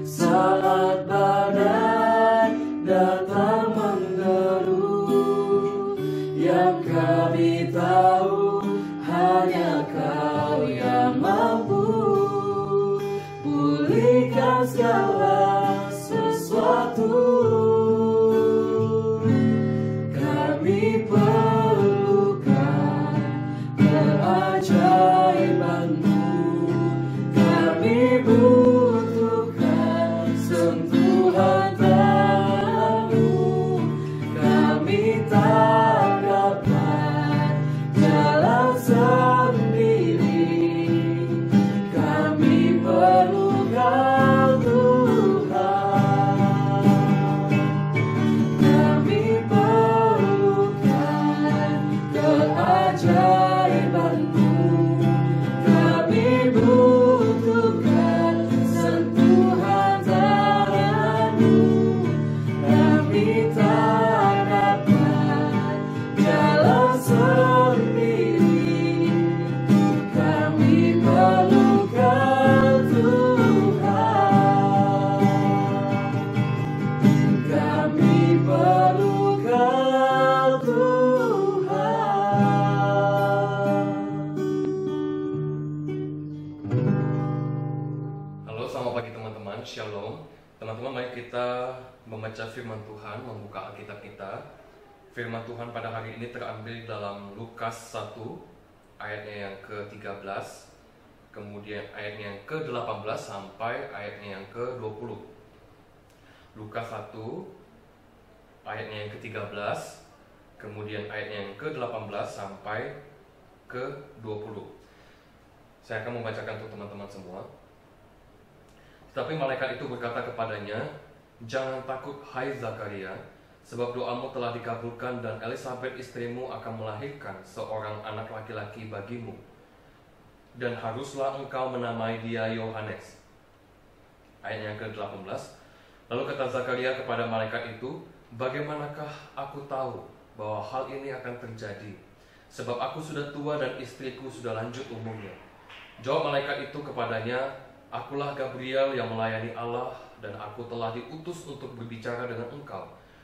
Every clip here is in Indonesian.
Saat badai datang menggeru, yang kami tahu hanya Kau yang mampu pulihkan segala sesuatu. Kami perlukan keajaiban-Mu, kami butuhkan sentuhan tangan-Mu. Kami tak dapat jalan sendiri, kami perlukan Tuhan. Kami perlukan keajaiban-Mu, kami butuhkan sentuhan tangan-Mu. Kami tak dapat jalan sendiri, kami perlukan Tuhan. Kami perlukan Tuhan. Halo, selamat pagi teman-teman, Shalom. Teman-teman, mari kita membaca firman Tuhan, membuka Alkitab kita. Firman Tuhan pada hari ini terambil dalam Lukas 1, ayatnya yang ke-13, kemudian ayatnya yang ke-18 sampai ayatnya yang ke-20. Lukas 1, ayatnya yang ke-13, kemudian ayatnya yang ke-18 sampai ke-20. Saya akan membacakan untuk teman-teman semua. Tetapi malaikat itu berkata kepadanya, "Jangan takut, hai Zakaria, sebab doamu telah dikabulkan dan Elisabet istrimu akan melahirkan seorang anak laki-laki bagimu. Dan haruslah engkau menamai dia Yohanes." Ayat yang ke-18. Lalu kata Zakaria kepada malaikat itu, "Bagaimanakah aku tahu bahwa hal ini akan terjadi? Sebab aku sudah tua dan istriku sudah lanjut umurnya." Jawab malaikat itu kepadanya, "Akulah Gabriel yang melayani Allah, dan aku telah diutus untuk berbicara dengan engkau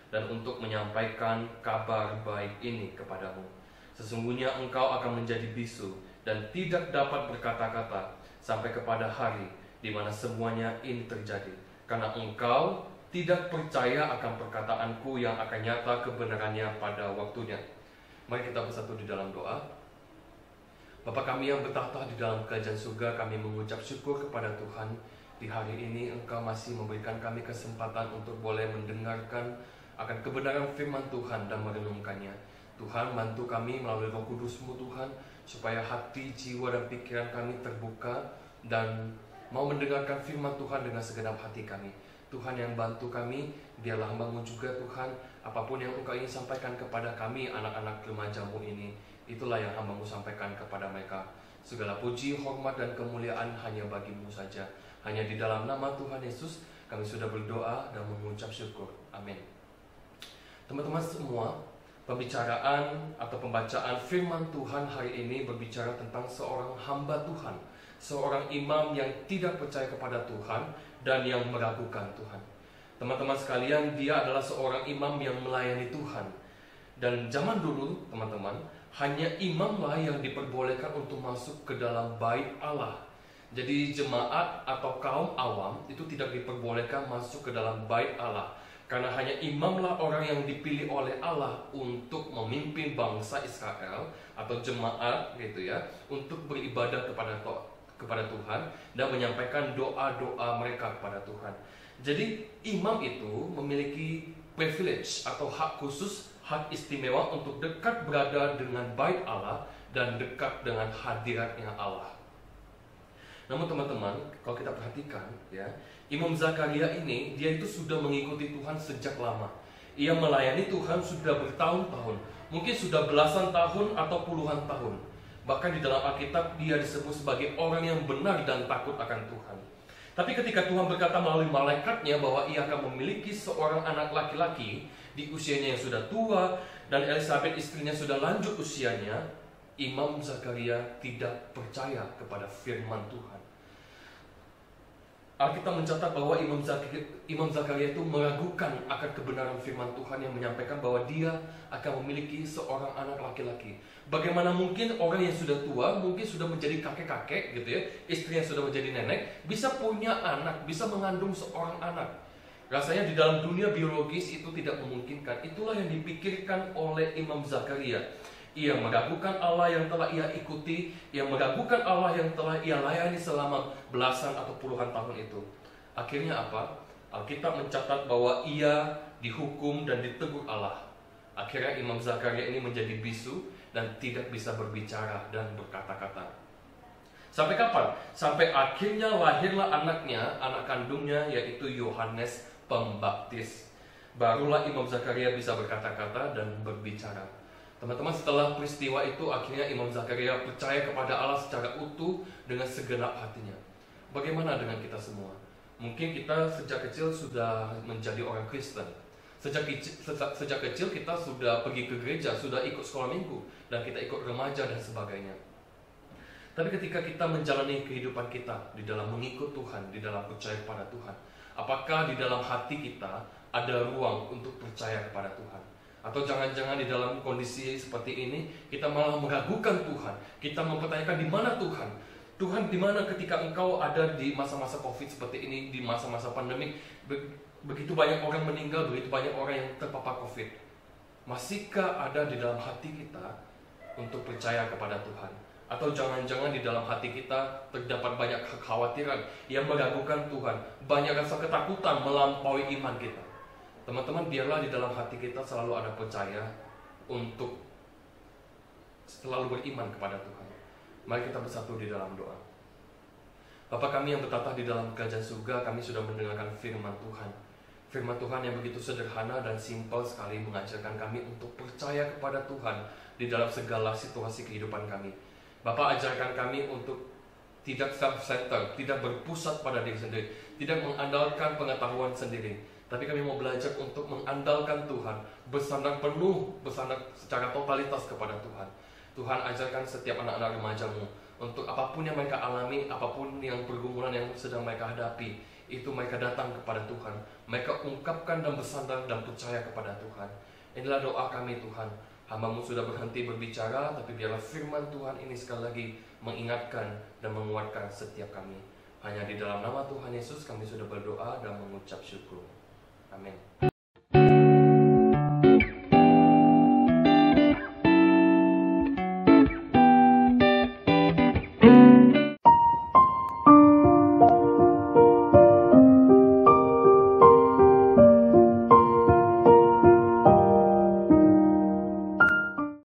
dan untuk menyampaikan kabar baik ini kepadamu. Sesungguhnya engkau akan menjadi bisu dan tidak dapat berkata-kata sampai kepada hari di mana semuanya ini terjadi, karena engkau tidak percaya akan perkataanku yang akan nyata kebenarannya pada waktunya." Mari kita bersatu di dalam doa. Bapa kami yang bertahta di dalam kerajaan surga, kami mengucap syukur kepada Tuhan. Di hari ini Engkau masih memberikan kami kesempatan untuk boleh mendengarkan akan kebenaran firman Tuhan dan merenungkannya. Tuhan, bantu kami melalui Roh Kudus-Mu Tuhan, supaya hati, jiwa, dan pikiran kami terbuka dan mau mendengarkan firman Tuhan dengan segenap hati kami. Tuhan yang bantu kami, biarlah hamba-Mu juga Tuhan, apapun yang Engkau ingin sampaikan kepada kami, anak-anak remaja-Mu ini, itulah yang hamba-Mu sampaikan kepada mereka. Segala puji, hormat, dan kemuliaan hanya bagi-Mu saja. Hanya di dalam nama Tuhan Yesus kami sudah berdoa dan mengucap syukur. Amin. Teman-teman semua, pembicaraan atau pembacaan firman Tuhan hari ini berbicara tentang seorang hamba Tuhan, seorang imam yang tidak percaya kepada Tuhan dan yang meragukan Tuhan. Teman-teman sekalian, dia adalah seorang imam yang melayani Tuhan. Dan zaman dulu, teman-teman, hanya imamlah yang diperbolehkan untuk masuk ke dalam bait Allah. Jadi jemaat atau kaum awam itu tidak diperbolehkan masuk ke dalam bait Allah, karena hanya imamlah orang yang dipilih oleh Allah untuk memimpin bangsa Israel atau jemaat gitu ya, untuk beribadah kepada Tuhan dan menyampaikan doa-doa mereka kepada Tuhan. Jadi imam itu memiliki privilege atau hak khusus, hak istimewa untuk dekat berada dengan bait Allah dan dekat dengan hadiratnya Allah. Namun teman-teman, kalau kita perhatikan ya, Imam Zakaria ini, dia itu sudah mengikuti Tuhan sejak lama. Ia melayani Tuhan sudah bertahun-tahun, mungkin sudah belasan tahun atau puluhan tahun. Bahkan di dalam Alkitab dia disebut sebagai orang yang benar dan takut akan Tuhan. Tapi ketika Tuhan berkata melalui malaikatnya bahwa ia akan memiliki seorang anak laki-laki di usianya yang sudah tua, dan Elisabet istrinya sudah lanjut usianya, Imam Zakaria tidak percaya kepada firman Tuhan. Alkitab mencatat bahwa Imam Zakaria itu meragukan akan kebenaran firman Tuhan yang menyampaikan bahwa dia akan memiliki seorang anak laki-laki. Bagaimana mungkin orang yang sudah tua, mungkin sudah menjadi kakek-kakek gitu ya, istri yang sudah menjadi nenek, bisa punya anak, bisa mengandung seorang anak. Rasanya di dalam dunia biologis itu tidak memungkinkan. Itulah yang dipikirkan oleh Imam Zakaria. Ia meragukan Allah yang telah ia ikuti, ia meragukan Allah yang telah ia layani selama belasan atau puluhan tahun itu. Akhirnya apa? Alkitab mencatat bahwa ia dihukum dan ditegur Allah. Akhirnya Imam Zakaria ini menjadi bisu dan tidak bisa berbicara dan berkata-kata. Sampai kapan? Sampai akhirnya lahirlah anaknya, anak kandungnya, yaitu Yohanes Pembaptis. Barulah Imam Zakaria bisa berkata-kata dan berbicara. Teman-teman, setelah peristiwa itu akhirnya Imam Zakaria percaya kepada Allah secara utuh dengan segenap hatinya. Bagaimana dengan kita semua? Mungkin kita sejak kecil sudah menjadi orang Kristen. Sejak kecil kita sudah pergi ke gereja, sudah ikut sekolah minggu, dan kita ikut remaja dan sebagainya. Tapi ketika kita menjalani kehidupan kita di dalam mengikut Tuhan, di dalam percaya kepada Tuhan, apakah di dalam hati kita ada ruang untuk percaya kepada Tuhan? Atau jangan-jangan di dalam kondisi seperti ini kita malah meragukan Tuhan, kita mempertanyakan di mana Tuhan? Tuhan di mana ketika Engkau ada di masa-masa Covid seperti ini, di masa-masa pandemi, begitu banyak orang meninggal, begitu banyak orang yang terpapar Covid. Masihkah ada di dalam hati kita untuk percaya kepada Tuhan? Atau jangan-jangan di dalam hati kita terdapat banyak kekhawatiran yang meragukan Tuhan, banyak rasa ketakutan melampaui iman kita. Teman-teman, biarlah di dalam hati kita selalu ada percaya untuk selalu beriman kepada Tuhan. Mari kita bersatu di dalam doa. Bapa kami yang bertata di dalam kerajaan surga, kami sudah mendengarkan firman Tuhan. Firman Tuhan yang begitu sederhana dan simpel sekali mengajarkan kami untuk percaya kepada Tuhan di dalam segala situasi kehidupan kami. Bapa, ajarkan kami untuk tidak self-centered, tidak berpusat pada diri sendiri, tidak mengandalkan pengetahuan sendiri. Tapi kami mau belajar untuk mengandalkan Tuhan, bersandar penuh, bersandar secara totalitas kepada Tuhan. Tuhan, ajarkan setiap anak-anak remaja-Mu untuk apapun yang mereka alami, apapun yang pergumulan yang sedang mereka hadapi, itu mereka datang kepada Tuhan. Mereka ungkapkan dan bersandar dan percaya kepada Tuhan. Inilah doa kami Tuhan. Hamba-Mu sudah berhenti berbicara, tapi biarlah firman Tuhan ini sekali lagi mengingatkan dan menguatkan setiap kami. Hanya di dalam nama Tuhan Yesus kami sudah berdoa dan mengucap syukur. Amin.